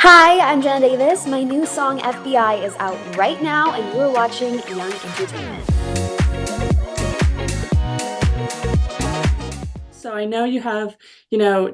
Hi, I'm Jenna Davis. My new song FBI is out right now, and you're watching Young Entertainment. So I know you have,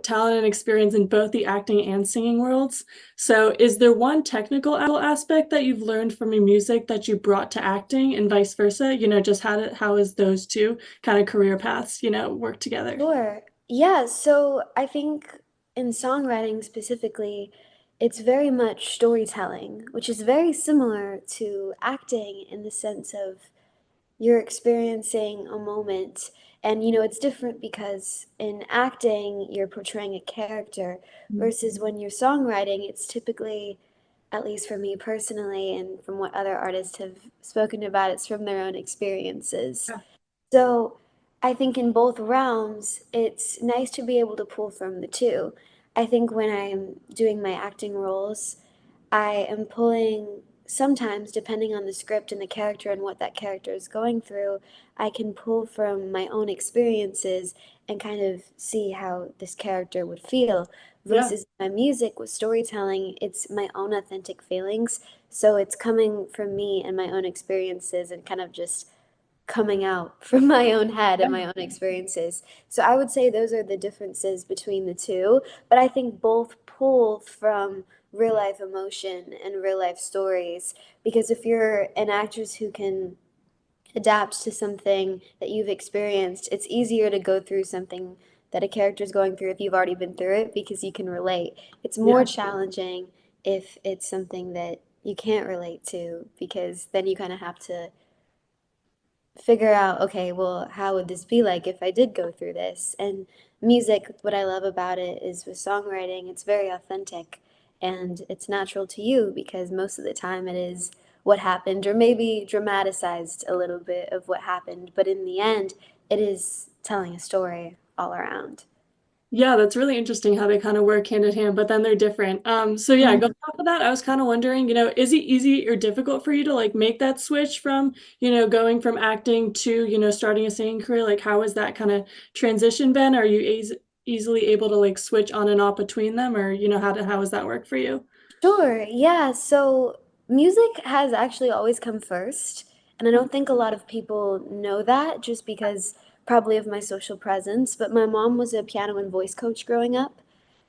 talent and experience in both the acting and singing worlds. So is there one technical aspect that you've learned from your music that you brought to acting and vice versa? Just how is those two kind of career paths, work together? Sure. Yeah, so I think in songwriting specifically, it's very much storytelling, which is very similar to acting in the sense of you're experiencing a moment. And it's different because in acting, you're portraying a character versus when you're songwriting, it's typically, at least for me personally, and from what other artists have spoken about, it's from their own experiences. Yeah. So I think in both realms, it's nice to be able to pull from the two. I think when I'm doing my acting roles, I am pulling sometimes, depending on the script and the character and what that character is going through, I can pull from my own experiences and kind of see how this character would feel. Yeah. Versus my music with storytelling, it's my own authentic feelings. So it's coming from me and my own experiences and kind of just coming out from my own head and my own experiences. So I would say those are the differences between the two, but I think both pull from real life emotion and real life stories because if you're an actress who can adapt to something that you've experienced, it's easier to go through something that a character is going through if you've already been through it because you can relate. It's more Yeah. challenging if it's something that you can't relate to because then you kind of have to figure out, okay, well, how would this be like if I did go through this? And music, what I love about it is with songwriting, it's very authentic and it's natural to you because most of the time it is what happened or maybe dramatized a little bit of what happened, but in the end, it is telling a story all around. Yeah, that's really interesting how they kind of work hand in hand, but then they're different. So yeah, going off of that, I was kind of wondering, is it easy or difficult for you to like make that switch from, going from acting to, starting a singing career? Like, how has that kind of transition been? Are you easily able to like switch on and off between them, or how does that work for you? Sure, yeah. So music has actually always come first, and I don't think a lot of people know that just because probably of my social presence, but my mom was a piano and voice coach growing up.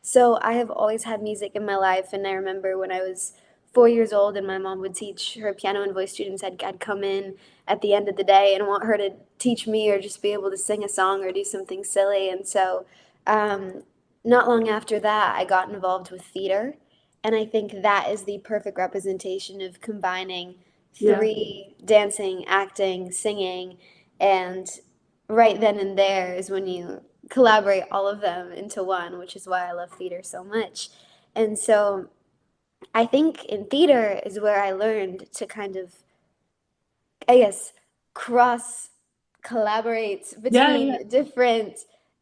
So I have always had music in my life, and I remember when I was 4 years old and my mom would teach her piano and voice students, I'd come in at the end of the day and want her to teach me or just be able to sing a song or do something silly. And so um, not long after that, I got involved with theater. And I think that is the perfect representation of combining Yeah. three dancing, acting, singing, and right then and there is when you collaborate all of them into one, which is why I love theater so much. And so I think in theater is where I learned to kind of, I guess, cross collaborate Yeah, yeah. between different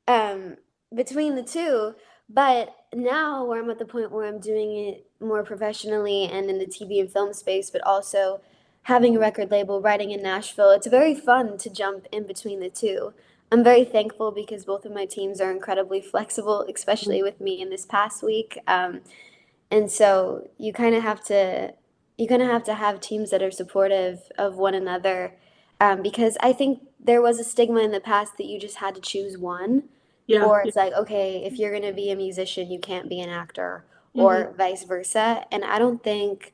um between the two. But now where I'm at the point where I'm doing it more professionally and in the TV and film space, but also having a record label, writing in Nashville, it's very fun to jump in between the two. I'm very thankful because both of my teams are incredibly flexible, especially with me in this past week. And so you kind of have to have teams that are supportive of one another, because I think there was a stigma in the past that you just had to choose one, Yeah. or Yeah. it's like, okay, if you're going to be a musician, you can't be an actor, Mhm. or vice versa. And I don't think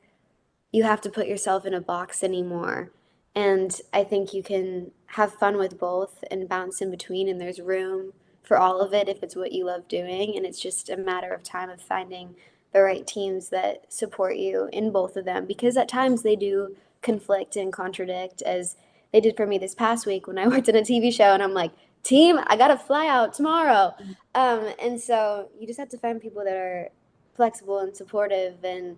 you have to put yourself in a box anymore. And I think you can have fun with both and bounce in between, and there's room for all of it if it's what you love doing. And it's just a matter of time of finding the right teams that support you in both of them because at times they do conflict and contradict, as they did for me this past week when I worked in a TV show, and I'm like, team, I gotta fly out tomorrow. And so you just have to find people that are flexible and supportive and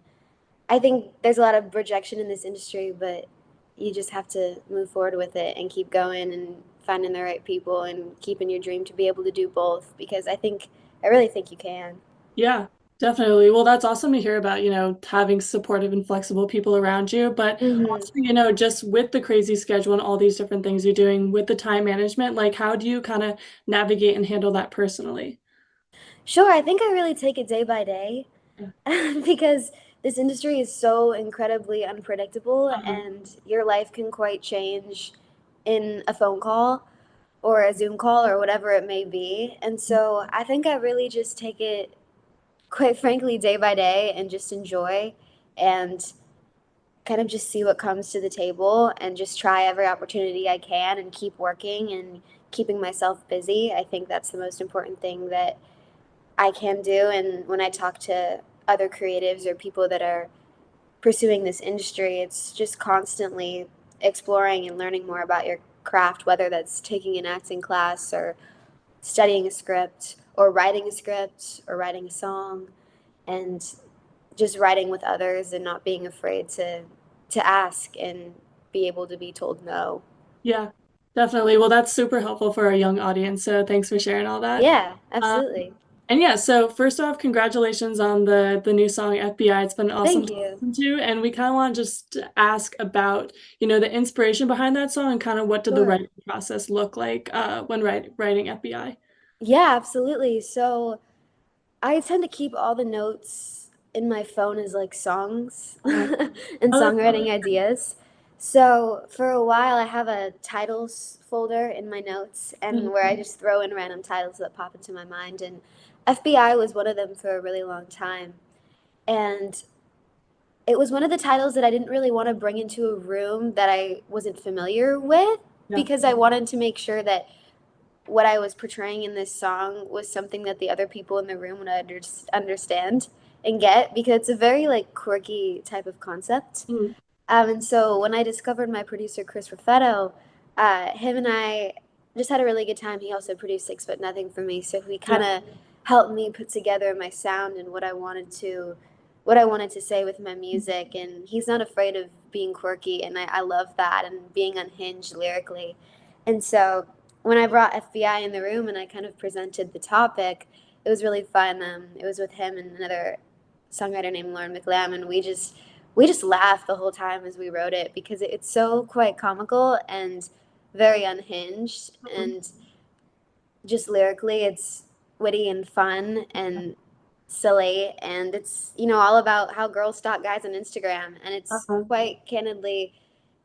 I think there's a lot of rejection in this industry, but you just have to move forward with it and keep going and finding the right people and keeping your dream to be able to do both because I really think you can. Yeah, definitely. Well, that's awesome to hear about, having supportive and flexible people around you. But Hmm. also, just with the crazy schedule and all these different things you're doing with the time management, like how do you kind of navigate and handle that personally? Sure, I think I really take it day by day. because this industry is so incredibly unpredictable Uh-huh. and your life can quite change in a phone call or a Zoom call or whatever it may be. And so I think I really just take it, quite frankly, day by day and just enjoy and kind of just see what comes to the table and just try every opportunity I can and keep working and keeping myself busy. I think that's the most important thing that I can do. And when I talk to other creatives or people that are pursuing this industry, it's just constantly exploring and learning more about your craft, whether that's taking an acting class or studying a script or writing a script or writing a song and just writing with others and not being afraid to ask and be able to be told no. Yeah, definitely. Well, that's super helpful for our young audience. So thanks for sharing all that. Yeah, Um, absolutely. and yeah, so first off, congratulations on the new song FBI. It's been awesome Thank to you. listen to, and we kind of want to just ask about, the inspiration behind that song and kind of what did the Sure. writing process look like when writing FBI? Yeah, absolutely. So I tend to keep all the notes in my phone as like songs Uh, and oh, that's songwriting ideas. So for a while, I have a titles folder in my notes and where I mhm. just throw in random titles that pop into my mind. And FBI was one of them for a really long time. And it was one of the titles that I didn't really want to bring into a room that I wasn't familiar with Yeah. because I wanted to make sure that what I was portraying in this song was something that the other people in the room would understand and get because it's a very like quirky type of concept. Mm, And so when I discovered my producer Chris Raffetto, him and I just had a really good time. He also produced Six Foot Nothing for me, so he kind yeah. of helped me put together my sound and what I wanted to say with my music. And he's not afraid of being quirky, and I love that and being unhinged lyrically. And so when I brought FBI in the room and I kind of presented the topic, it was really fun. It was with him and another songwriter named Lauren McLam, and we just laughed the whole time as we wrote it because it's so quite comical and very unhinged Mhm. and just lyrically it's witty and fun and silly and it's all about how girls stalk guys on Instagram and it's Uh-huh. quite candidly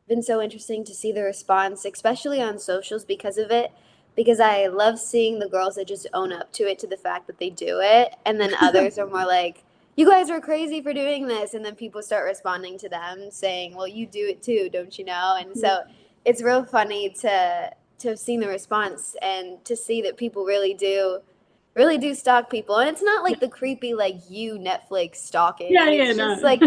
been so interesting to see the response, especially on socials because of it. Because I love seeing the girls that just own up to it, to the fact that they do it. And then others are more like, you guys are crazy for doing this. And then people start responding to them saying, well, you do it too, don't you know? And so it's real funny to have seen the response and to see that people really do stalk people. And it's not Yeah, like the creepy like you Netflix yeah, stalking. yeah, It's just no. like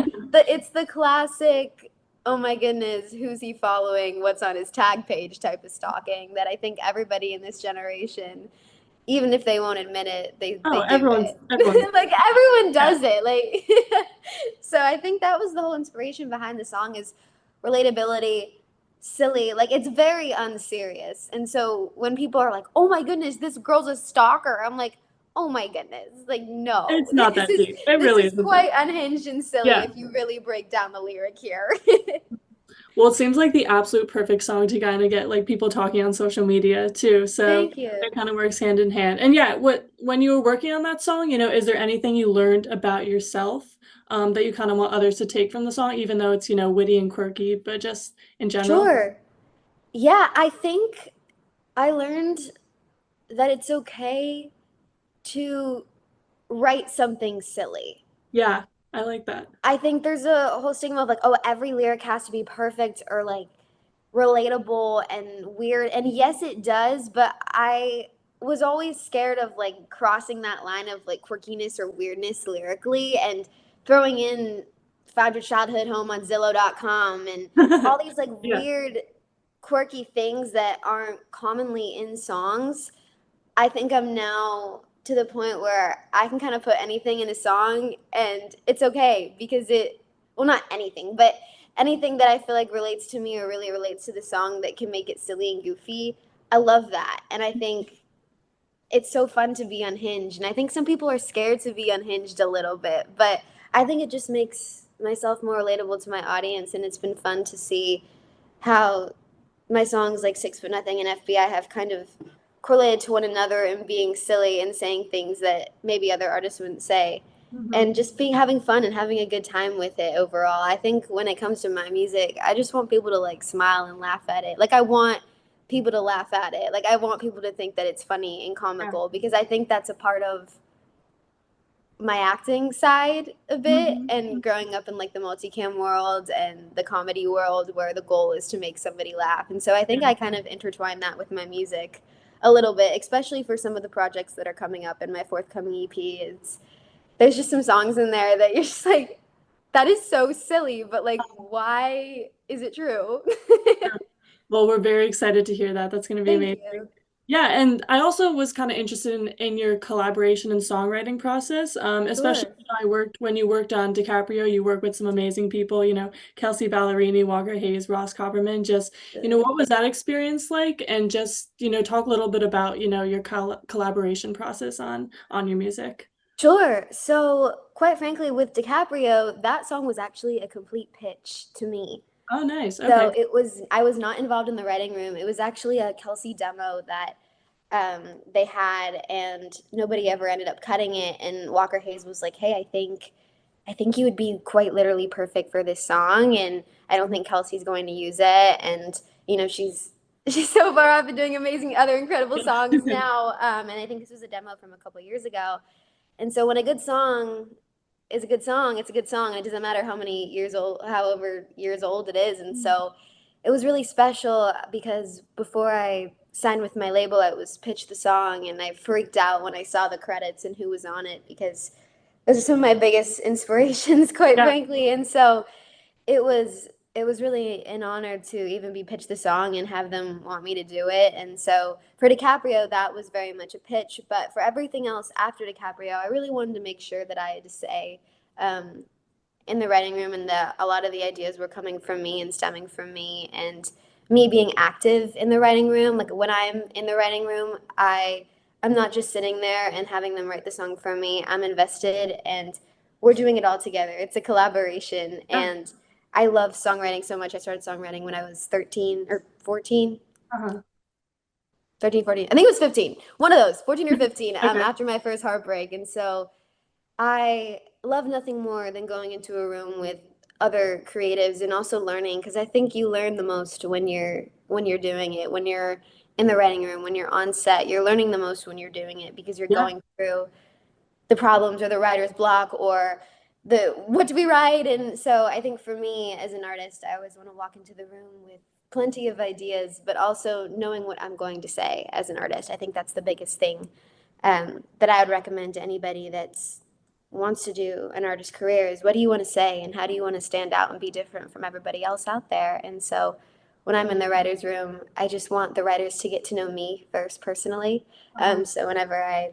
it's the classic, oh my goodness, who's he following? What's on his tag page type of stalking that I think everybody in this generation, even if they won't admit it, they Oh, do everyone's it. Like everyone yeah. does it. Like so I think that was the whole inspiration behind the song is relatability, silly. Like it's very unserious. And so when people are like, "Oh my goodness, this girl's a stalker." I'm like, "Oh my goodness." Like no. It's not that deep. It This really is isn't that. quite unhinged and silly Yeah. if you really break down the lyric here. Well, it seems like the absolute perfect song to kind of get like people talking on social media too. So Thank it you. kind of works hand in hand. And yeah, when you were working on that song, is there anything you learned about yourself that you kind of want others to take from the song, even though it's, witty and quirky, but just in general? Sure. Yeah, I think I learned that it's okay to write something silly. Yeah, I like that. I think there's a whole stigma of like, oh, every lyric has to be perfect or like relatable and weird. And yes, it does, but I was always scared of like crossing that line of like quirkiness or weirdness lyrically and throwing in found your childhood home on Zillow.com and all these like Yeah. weird, quirky things that aren't commonly in songs. I think I'm now to the point where I can kind of put anything in a song and it's okay because well, not anything, but anything that I feel like relates to me or really relates to the song that can make it silly and goofy. I love that. And I think it's so fun to be unhinged. And I think some people are scared to be unhinged a little bit, but I think it just makes myself more relatable to my audience. And it's been fun to see how my songs like Six Foot Nothing and FBI have kind of correlated to one another and being silly and saying things that maybe other artists wouldn't say. Hmm. and just being having fun and having a good time with it overall. I think when it comes to my music, I just want people to like smile and laugh at it. Like I want people to laugh at it. Like I want people to think that it's funny and Yeah. comical because I think that's a part of my acting side a bit Hmm. and growing up in like the multicam world and the comedy world where the goal is to make somebody laugh. And so I think Yeah. I kind of intertwine that with my music a little bit, especially for some of the projects that are coming up in my forthcoming EP. It's there's just some songs in there that you're just like, that is so silly, but like, why is it true? Well, we're very excited to hear that. That's going to be Thank amazing. you. Yeah, and I also was kind of interested in your collaboration and songwriting process. Especially Sure. when you worked on DiCaprio, you worked with some amazing people, Kelsey Ballerini, Walker Hayes, Ross Copperman. Just, Sure. what was that experience like? And just, talk a little bit about, your collaboration process on your music. Sure. So, quite frankly, with DiCaprio, that song was actually a complete pitch to me. Oh, nice. Okay. So I was not involved in the writing room. It was actually a Kelsey demo that they had, and nobody ever ended up cutting it. And Walker Hayes was like, "Hey, I think you would be quite literally perfect for this song, and I don't think Kelsey's going to use it." And she's so far off and doing amazing other incredible songs now. And I think this was a demo from a couple years ago. And so when a good song is a good song, it's a good song, and it doesn't matter how many years old, however years old it is. And so it was really special because before I signed with my label, I was pitched the song, and I freaked out when I saw the credits and who was on it because those are some of my biggest inspirations, quite Yeah. frankly. And so it was it was really an honor to even be pitched the song and have them want me to do it. And so for DiCaprio, that was very much a pitch. But for everything else after DiCaprio, I really wanted to make sure that I had to say um, in the writing room and that a lot of the ideas were coming from me and stemming from me and me being active in the writing room. Like when I'm in the writing room, I'm not just sitting there and having them write the song for me. I'm invested and we're doing it all together. It's a collaboration Yeah. and I love songwriting so much. I started songwriting when I was 13 or 14, Uh-huh. 13, 14. I think it was 15. One of those, 14 or 15, Okay. after my first heartbreak. And so I love nothing more than going into a room with other creatives and also learning because I think you learn the most when you're doing it, when you're in the writing room, when you're on set, you're learning the most when you're doing it because you're Yeah. going through the problems or the writer's block or the what do we write? And so I think for me as an artist, I always want to walk into the room with plenty of ideas, but also knowing what I'm going to say as an artist. I think that's the biggest thing that I would recommend to anybody that's wants to do an artist career is what do you want to say and how do you want to stand out and be different from everybody else out there. And so when I'm in the writer's room, I just want the writers to get to know me first personally. Uh-huh. So whenever I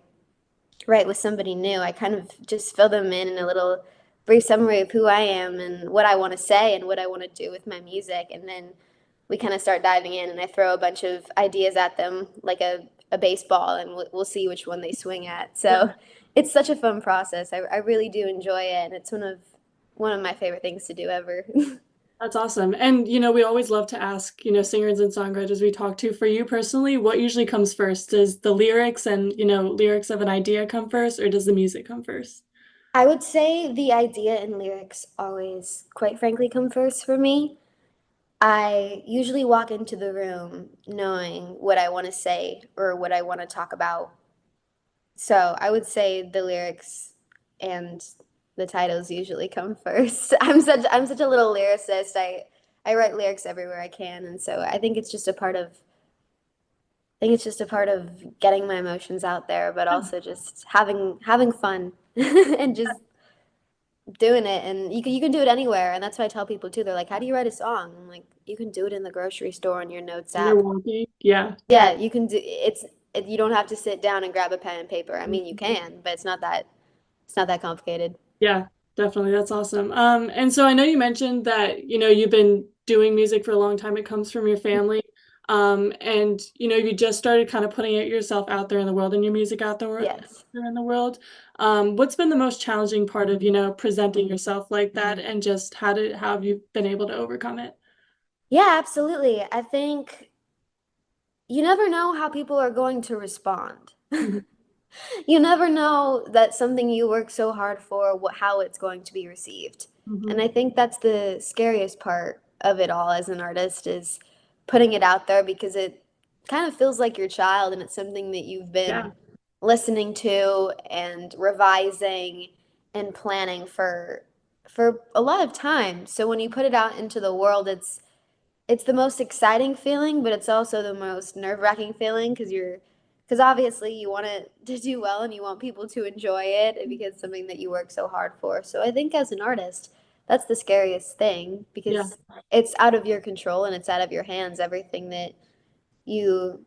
write with somebody new, I kind of just fill them in a little brief summary of who I am and what I want to say and what I want to do with my music. And then we kind of start diving in and I throw a bunch of ideas at them like a baseball and we'll see which one they swing at. Yeah. So it's such a fun process. I really do enjoy it and it's one of my favorite things to do ever. That's awesome. And, we always love to ask, singers and songwriters we talk to, for you personally, what usually comes first? Does the lyrics and, lyrics of an idea come first, or does the music come first? I would say the idea and lyrics always, quite frankly, come first for me. I usually walk into the room knowing what I want to say or what I want to talk about. So I would say the lyrics and the titles usually come first. I'm such a little lyricist. I write lyrics everywhere I can, and so I think it's just a part of getting my emotions out there, but Yeah. also just having fun and just doing it. And you can do it anywhere, and that's what I tell people too. They're like, "How do you write a song?" I'm like, "You can do it in the grocery store on your notes When you're app. walking. Yeah. Yeah, you can do you don't have to sit down and grab a pen and paper. I mean, you Mhm. can, but it's not that complicated." Yeah, definitely. That's awesome. And so I know you mentioned that, you've been doing music for a long time. It comes from your family. And you just started kind of putting it yourself out there in the world and your music out Yes. there in the world. What's been the most challenging part of, presenting yourself like that, and just how have you been able to overcome it? Yeah, absolutely. I think you never know how people are going to respond. Mhm. You never know that something you work so hard for, how it's going to be received. And Hmm. I think that's the scariest part of it all as an artist is putting it out there because it kind of feels like your child and it's something that you've been Yeah. listening to and revising and planning for a lot of time. So when you put it out into the world, it's the most exciting feeling, but it's also the most nerve-wracking feeling because obviously you want it to do well and you want people to enjoy it because it's something that you work so hard for. So I think as an artist, that's the scariest thing Yeah. because it's out of your control and it's out of your hands, everything that you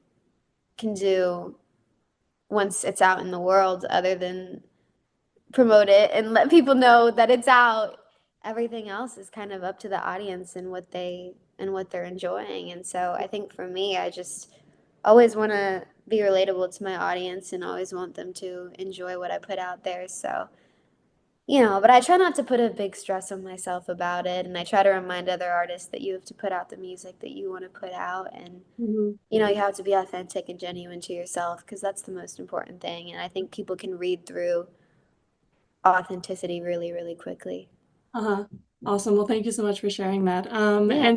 can do once it's out in the world, other than promote it and let people know that it's out. Everything else is kind of up to the audience and what they're enjoying. And so I think for me, I just always want to be relatable to my audience and always want them to enjoy what I put out there. So, but I try not to put a big stress on myself about it. And I try to remind other artists that you have to put out the music that you want to put out. And, Hmm. you have to be authentic and genuine to yourself because that's the most important thing. And I think people can read through authenticity really, really quickly. Uh-huh. Awesome. Well, thank you so much for sharing that. Yeah,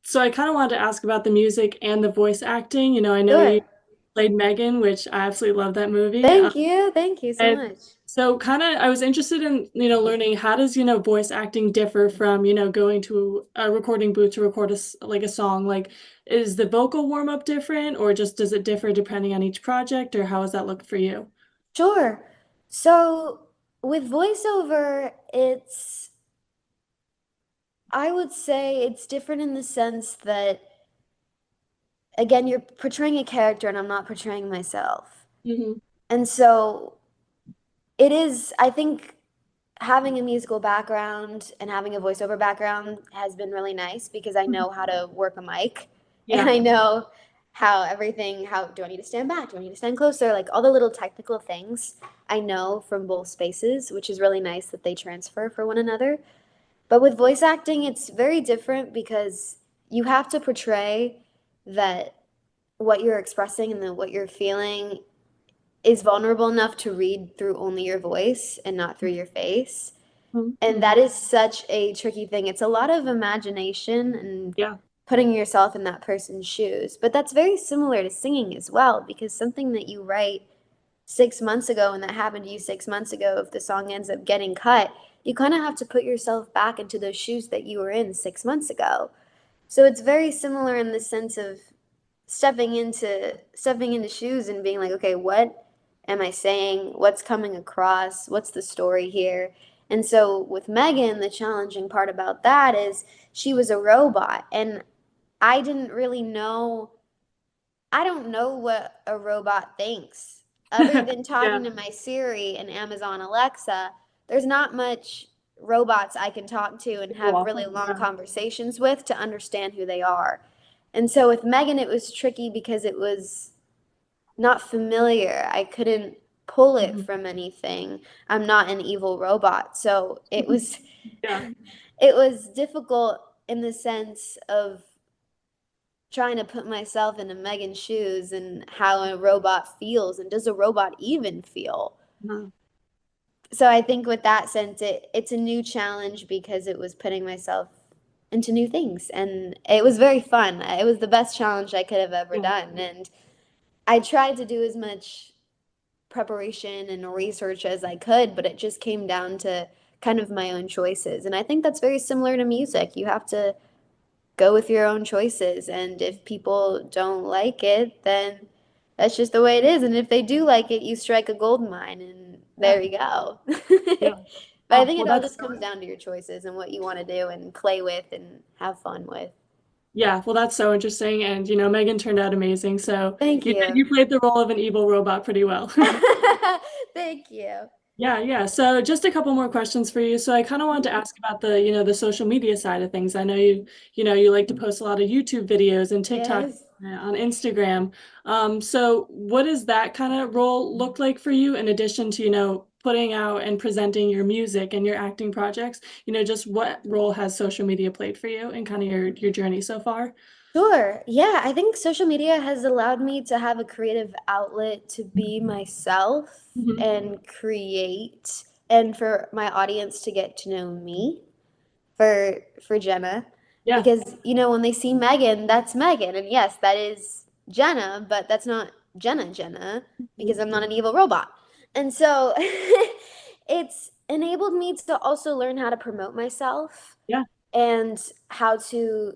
So I kind of wanted to ask about the music and the voice acting. I know you sure. played Megan, which I absolutely love that movie. Thank you. Thank you so And much. so kind of I was interested in, learning how does, voice acting differ from, going to a recording booth to record like a song? Like, is the vocal warm up different or just does it differ depending on each project or how does that look for you? Sure. So with voiceover, I would say it's different in the sense that, again, you're portraying a character and I'm not portraying myself. Hmm. And so I think having a musical background and having a voiceover background has been really nice because I know how to work a mic and Yeah. I know how do I need to stand back? Do I need to stand closer? Like all the little technical things I know from both spaces, which is really nice that they transfer for one another. But with voice acting, it's very different because you have to portray that what you're expressing and what you're feeling is vulnerable enough to read through only your voice and not through your face. And Mm-hmm. that is such a tricky thing. It's a lot of imagination and Yeah. putting yourself in that person's shoes. But that's very similar to singing as well, because something that you write 6 months ago and that happened to you 6 months ago, if the song ends up getting cut, you kind of have to put yourself back into those shoes that you were in 6 months ago. So it's very similar in the sense of stepping into shoes and being like, okay, what am I saying? What's coming across? What's the story here? And so with Megan, the challenging part about that is she was a robot and I didn't really know I don't know what a robot thinks. Other than Yeah. talking to my Siri and Amazon Alexa, there's not much robots I can talk to and Go have off really of. long Yeah. conversations with to understand who they are. And so with Megan, it was tricky because it was not familiar. I couldn't pull it Mhm. from anything. I'm not an evil robot. So it was Yeah. it was difficult in the sense of trying to put myself into Megan's shoes and how a robot feels and does a robot even feel? Uh-huh. So I think with that sense it's a new challenge because it was putting myself into new things and it was very fun. It was the best challenge I could have ever Yeah. done and I tried to do as much preparation and research as I could, but it just came down to kind of my own choices. And I think that's very similar to music. You have to go with your own choices. And if people don't like it, then that's just the way it is. And if they do like it, you strike a gold mine, and Yeah. there you go. Yeah. But I Oh, think well, it all that's just comes down to your choices and what you want to do and play with and have fun with. yeah, well, that's so interesting. And Megan turned out amazing. So Thank you you. played the role of an evil robot pretty well. Thank you. Yeah, yeah. So just a couple more questions for you. So I kind of wanted to ask about the social media side of things. I know you like to post a lot of YouTube videos and TikTok Yes. on Instagram. So what does that kind of role look like for you in addition to, putting out and presenting your music and your acting projects? Just what role has social media played for you and kind of your journey so far? Sure. Yeah, I think social media has allowed me to have a creative outlet to be myself Hmm. and create, and for my audience to get to know me for Jenna. Yeah. Because, when they see Megan, that's Megan. And yes, that is Jenna, but that's not Jenna, because Mhm. I'm not an evil robot. And so it's enabled me to also learn how to promote myself Yeah. and how to,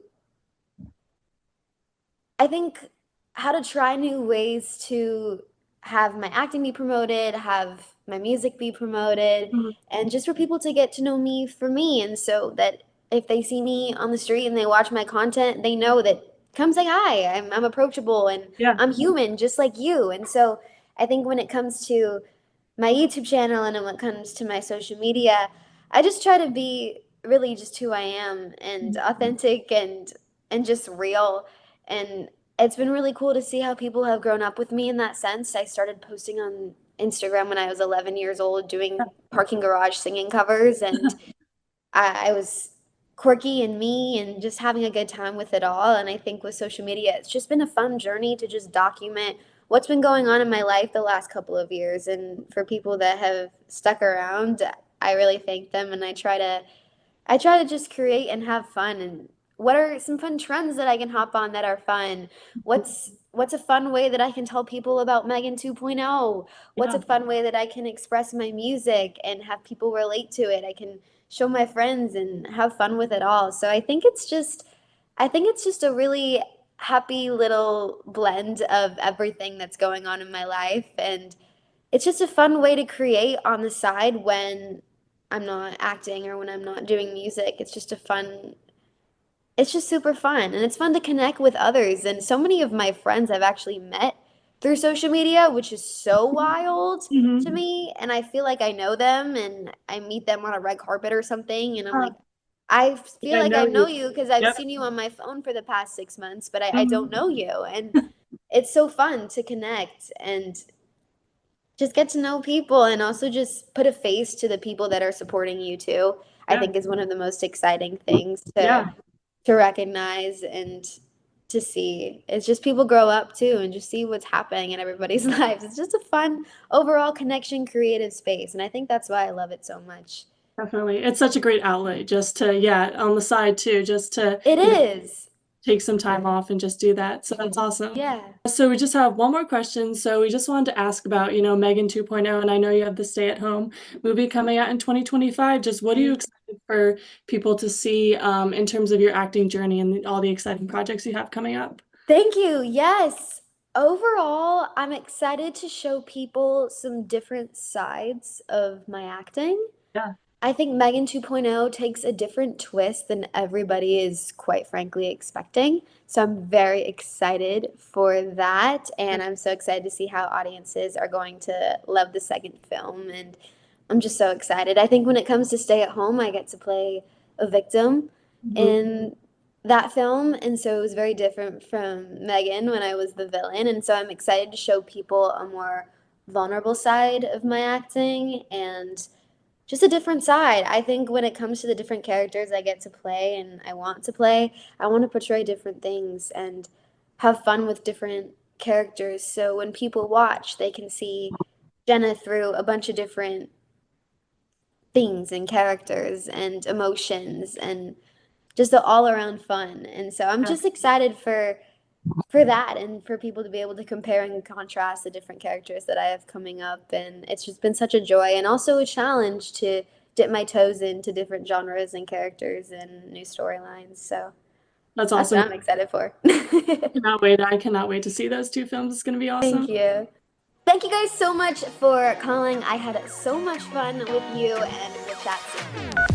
I think, how to try new ways to have my acting be promoted, have my music be promoted, Mhm. and just for people to get to know me for me. And so that if they see me on the street and they watch my content, they know that come say hi. I'm approachable and Yeah. I'm human just like you. And so I think when it comes to my YouTube channel and when it comes to my social media, I just try to be really just who I am and Mhm. authentic and just real. And it's been really cool to see how people have grown up with me in that sense. I started posting on Instagram when I was 11 years old doing parking garage singing covers, and I was quirky and me and just having a good time with it all. And I think with social media, it's just been a fun journey to just document what's been going on in my life the last couple of years. And for people that have stuck around, I really thank them, and I try to just create and have fun. And what are some fun trends that I can hop on that are fun? What's a fun way that I can tell people about Megan 2.0? What's Yeah. a fun way that I can express my music and have people relate to it? I can show my friends and have fun with it all. So I think it's just a really happy little blend of everything that's going on in my life, and it's just a fun way to create on the side when I'm not acting or when I'm not doing music. It's just super fun. And it's fun to connect with others. And so many of my friends I've actually met through social media, which is so wild to Hmm. me. And I feel like I know them and I meet them on a red carpet or something. And I'm Uh, like, I feel I like know I know you. you because I've Yep. seen you on my phone for the past 6 months, but I don't Hmm. know you. And it's so fun to connect and just get to know people and also just put a face to the people that are supporting you too. I Yeah. think is one of the most exciting things to Yeah. to recognize and to see. It's just people grow up too and just see what's happening in everybody's lives. It's just a fun overall connection creative space, and I think that's why I love it so much. Definitely. It's such a great outlet just to, yeah, on the side too, just to, It is. take some time off and just do that. So that's awesome. Yeah. So we just have one more question. So we just wanted to ask about, Megan 2.0, and I know you have the Stay at Home movie coming out in 2025. Just what are you Mhm. excited for people to see in terms of your acting journey and all the exciting projects you have coming up? Thank you. Yes. Overall, I'm excited to show people some different sides of my acting. Yeah. I think Megan 2.0 takes a different twist than everybody is quite frankly expecting. So I'm very excited for that. And I'm so excited to see how audiences are going to love the second film. And I'm just so excited. I think when it comes to Stay at Home, I get to play a victim Mhm. in that film. And so it was very different from Megan when I was the villain. And so I'm excited to show people a more vulnerable side of my acting and just a different side. I think when it comes to the different characters I get to play and I want to play, I want to portray different things and have fun with different characters. So when people watch, they can see Jenna through a bunch of different things and characters and emotions and just the all around fun. And so I'm Yeah, just excited for that and for people to be able to compare and contrast the different characters that I have coming up. And it's just been such a joy and also a challenge to dip my toes into different genres and characters and new storylines. So that's that's awesome. what I'm excited for. Cannot wait. I cannot wait to see those two films. It's going to be awesome. Thank you. Thank you guys so much for calling. I had so much fun with you, and we'll chat soon.